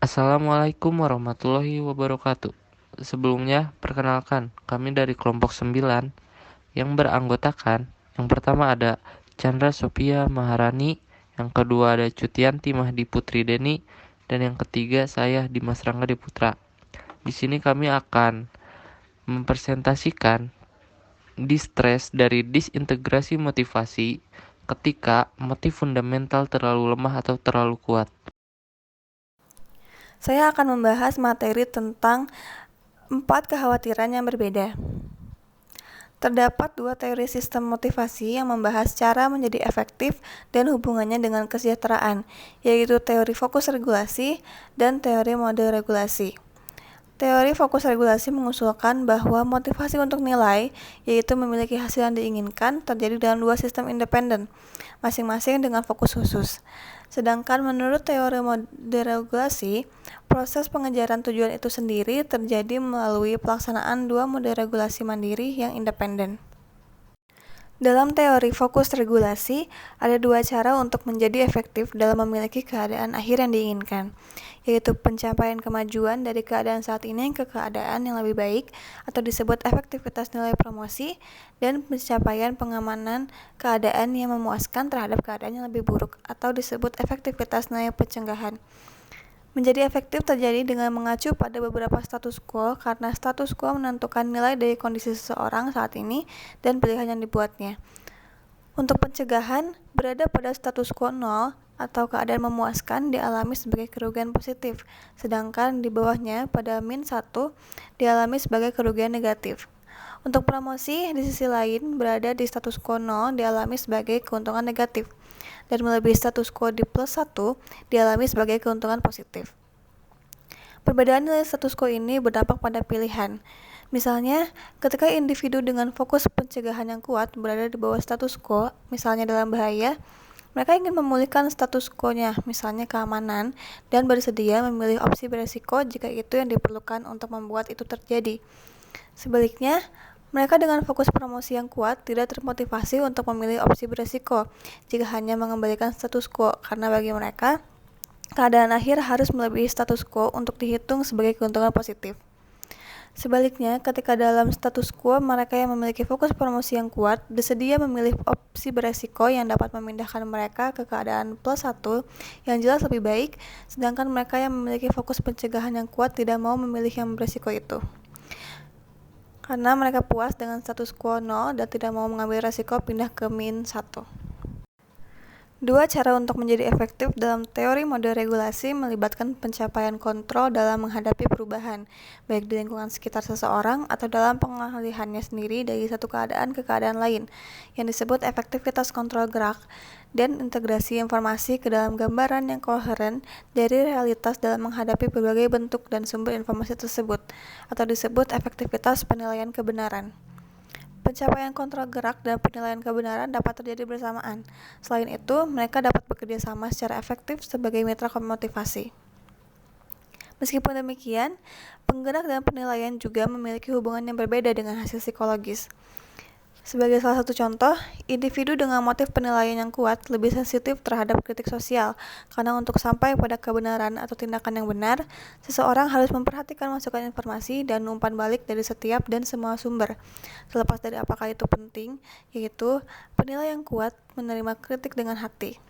Assalamualaikum warahmatullahi wabarakatuh. Sebelumnya, perkenalkan, kami dari kelompok 9 yang beranggotakan. Yang pertama ada Chandra Sophia Maharani, yang kedua ada Cutianti Mahdi Putri Deni, dan yang ketiga saya Dimas Ranggadi Putra. Di sini kami akan mempresentasikan distres dari disintegrasi motivasi ketika motif fundamental terlalu lemah atau terlalu kuat. Saya akan membahas materi tentang 4 kekhawatiran yang berbeda. Terdapat 2 teori sistem motivasi yang membahas cara menjadi efektif dan hubungannya dengan kesejahteraan, yaitu teori fokus regulasi dan teori mode regulasi. Teori fokus regulasi mengusulkan bahwa motivasi untuk nilai, yaitu memiliki hasil yang diinginkan, terjadi dalam 2 sistem independen, masing-masing dengan fokus khusus. Sedangkan menurut teori mode regulasi, proses pengejaran tujuan itu sendiri terjadi melalui pelaksanaan 2 mode regulasi mandiri yang independen. Dalam teori fokus regulasi, ada 2 cara untuk menjadi efektif dalam memiliki keadaan akhir yang diinginkan, yaitu pencapaian kemajuan dari keadaan saat ini ke keadaan yang lebih baik atau disebut efektivitas nilai promosi, dan pencapaian pengamanan keadaan yang memuaskan terhadap keadaan yang lebih buruk atau disebut efektivitas nilai pencegahan. Menjadi efektif terjadi dengan mengacu pada beberapa status quo karena status quo menentukan nilai dari kondisi seseorang saat ini dan pilihan yang dibuatnya. Untuk pencegahan, berada pada status quo 0 atau keadaan memuaskan dialami sebagai kerugian positif, sedangkan di bawahnya pada min 1 dialami sebagai kerugian negatif. Untuk promosi, di sisi lain, berada di status quo 0 dialami sebagai keuntungan negatif, dan melebihi status quo di plus 1 dialami sebagai keuntungan positif. Perbedaan nilai status quo ini berdampak pada pilihan. Misalnya, ketika individu dengan fokus pencegahan yang kuat berada di bawah status quo, misalnya dalam bahaya, mereka ingin memulihkan status quo-nya, misalnya keamanan, dan bersedia memilih opsi beresiko jika itu yang diperlukan untuk membuat itu terjadi. Sebaliknya, mereka dengan fokus promosi yang kuat tidak termotivasi untuk memilih opsi beresiko jika hanya mengembalikan status quo, karena bagi mereka, keadaan akhir harus melebihi status quo untuk dihitung sebagai keuntungan positif. Sebaliknya, ketika dalam status quo, mereka yang memiliki fokus promosi yang kuat bersedia memilih opsi beresiko yang dapat memindahkan mereka ke keadaan plus 1 yang jelas lebih baik, sedangkan mereka yang memiliki fokus pencegahan yang kuat tidak mau memilih yang beresiko itu, karena mereka puas dengan status quo 0 dan tidak mau mengambil resiko pindah ke min 1. 2 cara untuk menjadi efektif dalam teori mode regulasi melibatkan pencapaian kontrol dalam menghadapi perubahan, baik di lingkungan sekitar seseorang atau dalam pengalihannya sendiri dari satu keadaan ke keadaan lain, yang disebut efektivitas kontrol gerak, dan integrasi informasi ke dalam gambaran yang koheren dari realitas dalam menghadapi berbagai bentuk dan sumber informasi tersebut, atau disebut efektivitas penilaian kebenaran. Pencapaian kontrol gerak dan penilaian kebenaran dapat terjadi bersamaan. Selain itu, mereka dapat bekerja sama secara efektif sebagai mitra motivasi. Meskipun demikian, penggerak dan penilaian juga memiliki hubungan yang berbeda dengan hasil psikologis. Sebagai salah satu contoh, individu dengan motif penilaian yang kuat lebih sensitif terhadap kritik sosial, karena untuk sampai pada kebenaran atau tindakan yang benar, seseorang harus memperhatikan masukan informasi dan umpan balik dari setiap dan semua sumber, terlepas dari apakah itu penting, yaitu penilaian yang kuat menerima kritik dengan hati.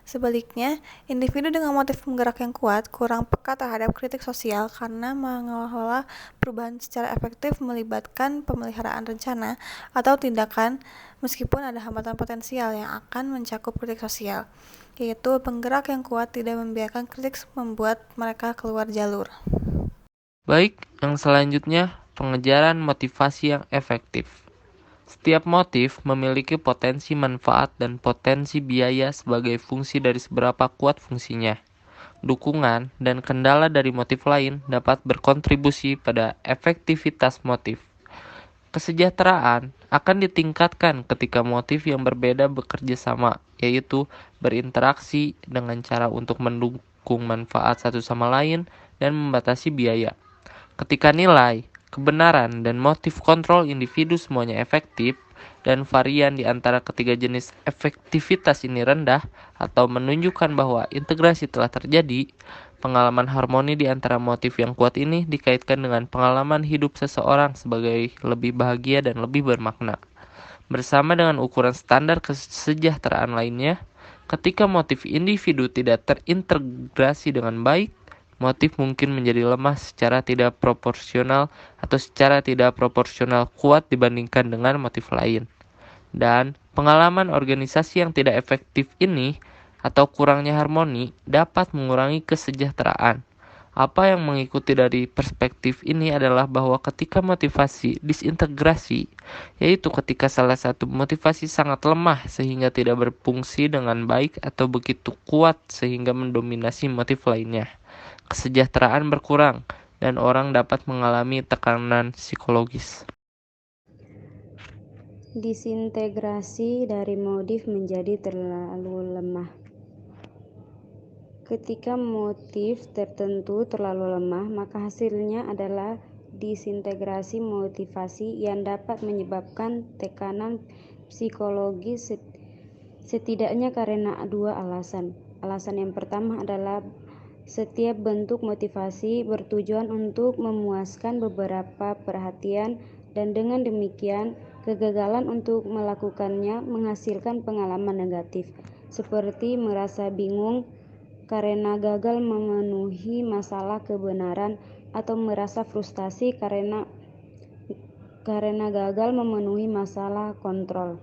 Sebaliknya, individu dengan motif penggerak yang kuat kurang peka terhadap kritik sosial karena mengelola perubahan secara efektif melibatkan pemeliharaan rencana atau tindakan meskipun ada hambatan potensial yang akan mencakup kritik sosial, yaitu penggerak yang kuat tidak membiarkan kritik membuat mereka keluar jalur. Baik, yang selanjutnya pengejaran motivasi yang efektif. Setiap motif memiliki potensi manfaat dan potensi biaya sebagai fungsi dari seberapa kuat fungsinya. Dukungan dan kendala dari motif lain dapat berkontribusi pada efektivitas motif. Kesejahteraan akan ditingkatkan ketika motif yang berbeda bekerja sama, yaitu berinteraksi dengan cara untuk mendukung manfaat satu sama lain dan membatasi biaya. Ketika nilai, kebenaran, dan motif kontrol individu semuanya efektif, dan varian di antara ketiga jenis efektivitas ini rendah atau menunjukkan bahwa integrasi telah terjadi, Pengalaman harmoni di antara motif yang kuat ini dikaitkan dengan pengalaman hidup seseorang sebagai lebih bahagia dan lebih bermakna. Bersama dengan ukuran standar kesejahteraan lainnya, ketika motif individu tidak terintegrasi dengan baik, motif mungkin menjadi lemah secara tidak proporsional atau secara tidak proporsional kuat dibandingkan dengan motif lain. Dan pengalaman organisasi yang tidak efektif ini atau kurangnya harmoni dapat mengurangi kesejahteraan. Apa yang mengikuti dari perspektif ini adalah bahwa ketika motivasi disintegrasi, yaitu ketika salah satu motivasi sangat lemah sehingga tidak berfungsi dengan baik atau begitu kuat sehingga mendominasi motif lainnya, kesejahteraan berkurang dan orang dapat mengalami tekanan psikologis. Disintegrasi dari motif menjadi terlalu lemah. Ketika motif tertentu terlalu lemah, maka hasilnya adalah disintegrasi motivasi yang dapat menyebabkan tekanan psikologis setidaknya karena dua alasan. Alasan yang pertama adalah setiap bentuk motivasi bertujuan untuk memuaskan beberapa perhatian dan dengan demikian kegagalan untuk melakukannya menghasilkan pengalaman negatif, seperti merasa bingung karena gagal memenuhi masalah kebenaran atau merasa frustasi karena gagal memenuhi masalah kontrol.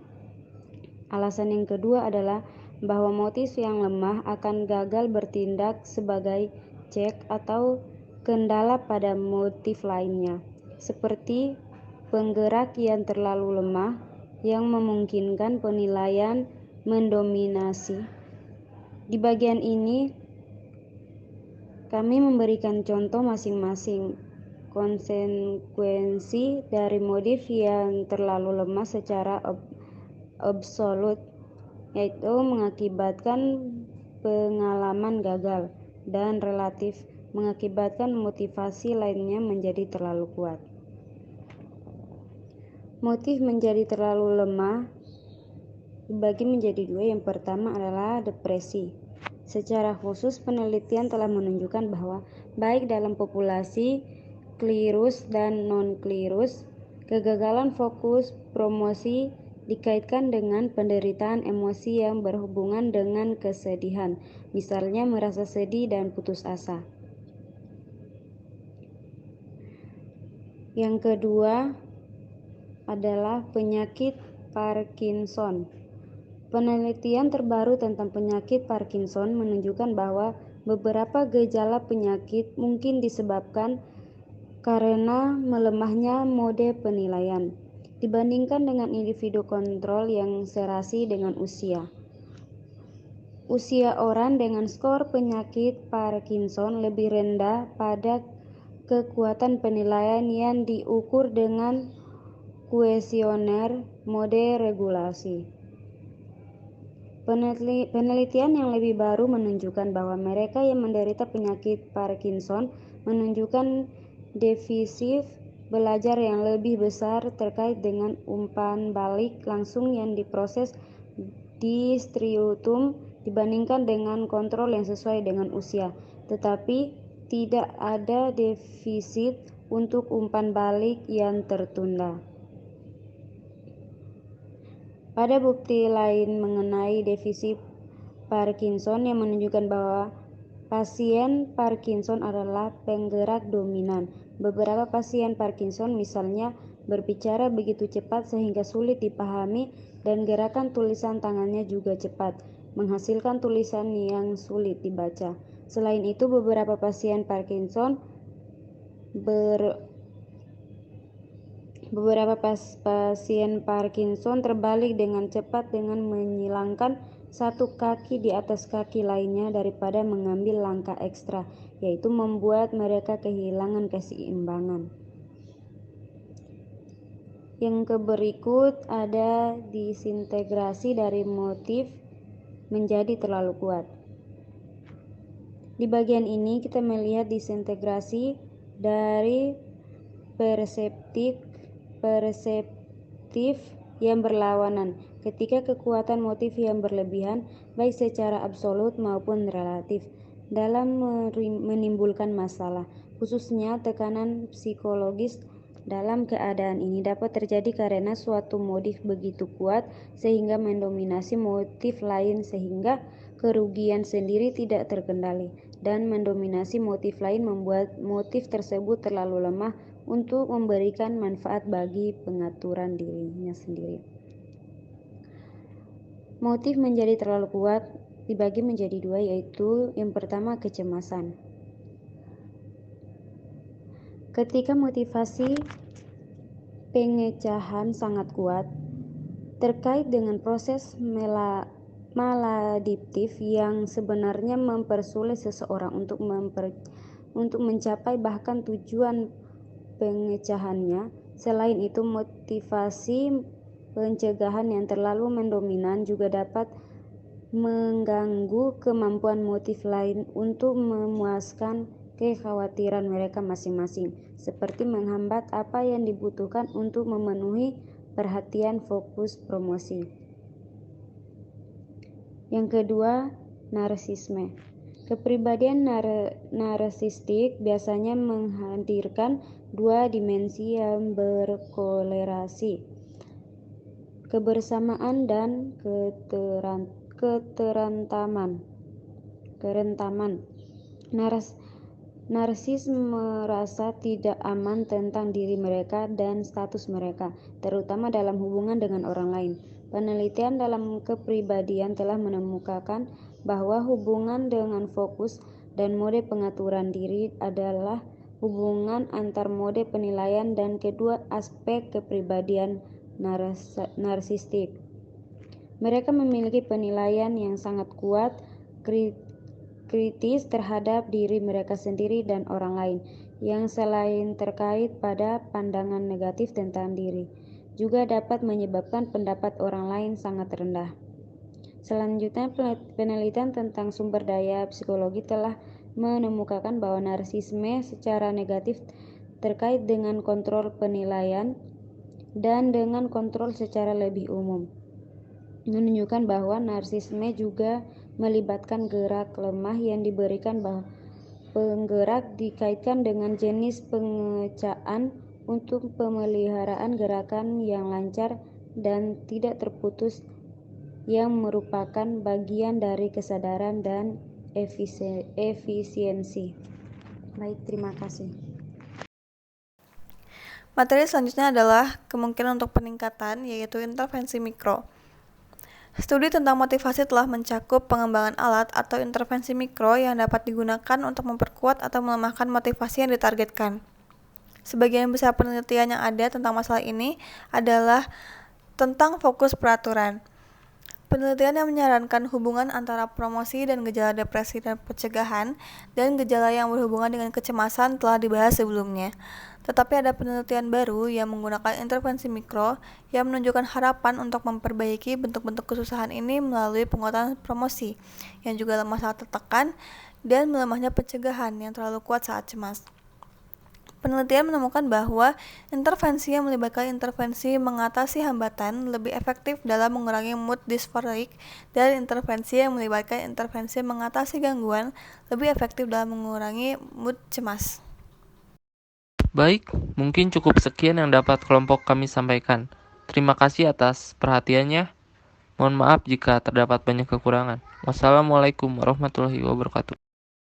Alasan yang kedua adalah bahwa motif yang lemah akan gagal bertindak sebagai cek atau kendala pada motif lainnya, seperti penggerak yang terlalu lemah yang memungkinkan penilaian mendominasi. Di bagian ini, kami memberikan contoh masing-masing konsekuensi dari motif yang terlalu lemah secara absolut, yaitu mengakibatkan pengalaman gagal, dan relatif mengakibatkan motivasi lainnya menjadi terlalu kuat. Motif menjadi terlalu lemah dibagi menjadi dua. Yang pertama adalah depresi. Secara khusus, penelitian telah menunjukkan bahwa baik dalam populasi klerus dan non-klerus, kegagalan fokus promosi dikaitkan dengan penderitaan emosi yang berhubungan dengan kesedihan, misalnya merasa sedih dan putus asa. Yang kedua adalah penyakit Parkinson. Penelitian terbaru tentang penyakit Parkinson menunjukkan bahwa beberapa gejala penyakit mungkin disebabkan karena melemahnya mode penilaian dibandingkan dengan individu kontrol yang serasi dengan usia. Usia orang dengan skor penyakit Parkinson lebih rendah pada kekuatan penilaian yang diukur dengan kuesioner mode regulasi. Penelitian yang lebih baru menunjukkan bahwa mereka yang menderita penyakit Parkinson menunjukkan defisit belajar yang lebih besar terkait dengan umpan balik langsung yang diproses di striatum dibandingkan dengan kontrol yang sesuai dengan usia, tetapi tidak ada defisit untuk umpan balik yang tertunda. Ada bukti lain mengenai defisit Parkinson yang menunjukkan bahwa pasien Parkinson adalah penggerak dominan. Beberapa pasien Parkinson misalnya berbicara begitu cepat sehingga sulit dipahami dan gerakan tulisan tangannya juga cepat, menghasilkan tulisan yang sulit dibaca. Selain itu, beberapa pasien Parkinson pasien Parkinson terbalik dengan cepat dengan menyilangkan satu kaki di atas kaki lainnya daripada mengambil langkah ekstra, yaitu membuat mereka kehilangan keseimbangan. Yang berikut ada disintegrasi dari motif menjadi terlalu kuat. Di bagian ini kita melihat disintegrasi dari perseptif yang berlawanan ketika kekuatan motif yang berlebihan baik secara absolut maupun relatif dalam menimbulkan masalah, khususnya tekanan psikologis. Dalam keadaan ini dapat terjadi karena suatu motif begitu kuat sehingga mendominasi motif lain sehingga kerugian sendiri tidak terkendali, dan mendominasi motif lain membuat motif tersebut terlalu lemah untuk memberikan manfaat bagi pengaturan dirinya sendiri. Motif menjadi terlalu kuat dibagi menjadi dua, yaitu yang pertama kecemasan. Ketika motivasi pengecahan sangat kuat terkait dengan proses maladiptif yang sebenarnya mempersulit seseorang untuk mencapai bahkan tujuan pengecahannya. Selain itu, motivasi pencegahan yang terlalu mendominan juga dapat mengganggu kemampuan motif lain untuk memuaskan kekhawatiran mereka masing-masing, seperti menghambat apa yang dibutuhkan untuk memenuhi perhatian fokus promosi. Yang kedua, narsisme. Kepribadian narsistik biasanya menghadirkan dua dimensi yang berkorelasi, kebersamaan dan kerentaman. Narsis merasa tidak aman tentang diri mereka dan status mereka, terutama dalam hubungan dengan orang lain. Penelitian dalam kepribadian telah menemukan bahwa hubungan dengan fokus dan mode pengaturan diri adalah hubungan antar mode penilaian dan kedua aspek kepribadian narsistik. Mereka memiliki penilaian yang sangat kuat, kritis terhadap diri mereka sendiri dan orang lain, yang selain terkait pada pandangan negatif tentang diri, juga dapat menyebabkan pendapat orang lain sangat rendah. Selanjutnya, penelitian tentang sumber daya psikologi telah menemukan bahwa narsisme secara negatif terkait dengan kontrol penilaian dan dengan kontrol secara lebih umum, menunjukkan bahwa narsisme juga melibatkan gerak lemah yang diberikan bahwa penggerak dikaitkan dengan jenis pengecaan untuk pemeliharaan gerakan yang lancar dan tidak terputus yang merupakan bagian dari kesadaran dan efisiensi. Baik, terima kasih. Materi selanjutnya adalah kemungkinan untuk peningkatan, yaitu intervensi mikro. Studi tentang motivasi telah mencakup pengembangan alat atau intervensi mikro yang dapat digunakan untuk memperkuat atau melemahkan motivasi yang ditargetkan. Sebagian besar penelitian yang ada tentang masalah ini adalah tentang fokus peraturan. Penelitian yang menyarankan hubungan antara promosi dan gejala depresi dan pencegahan dan gejala yang berhubungan dengan kecemasan telah dibahas sebelumnya. Tetapi ada penelitian baru yang menggunakan intervensi mikro yang menunjukkan harapan untuk memperbaiki bentuk-bentuk kesusahan ini melalui penguatan promosi yang juga lemah saat tertekan dan melemahnya pencegahan yang terlalu kuat saat cemas. Penelitian menemukan bahwa intervensi yang melibatkan intervensi mengatasi hambatan lebih efektif dalam mengurangi mood dysphoric, dan intervensi yang melibatkan intervensi mengatasi gangguan lebih efektif dalam mengurangi mood cemas. Baik, mungkin cukup sekian yang dapat kelompok kami sampaikan. Terima kasih atas perhatiannya. Mohon maaf jika terdapat banyak kekurangan. Wassalamualaikum warahmatullahi wabarakatuh.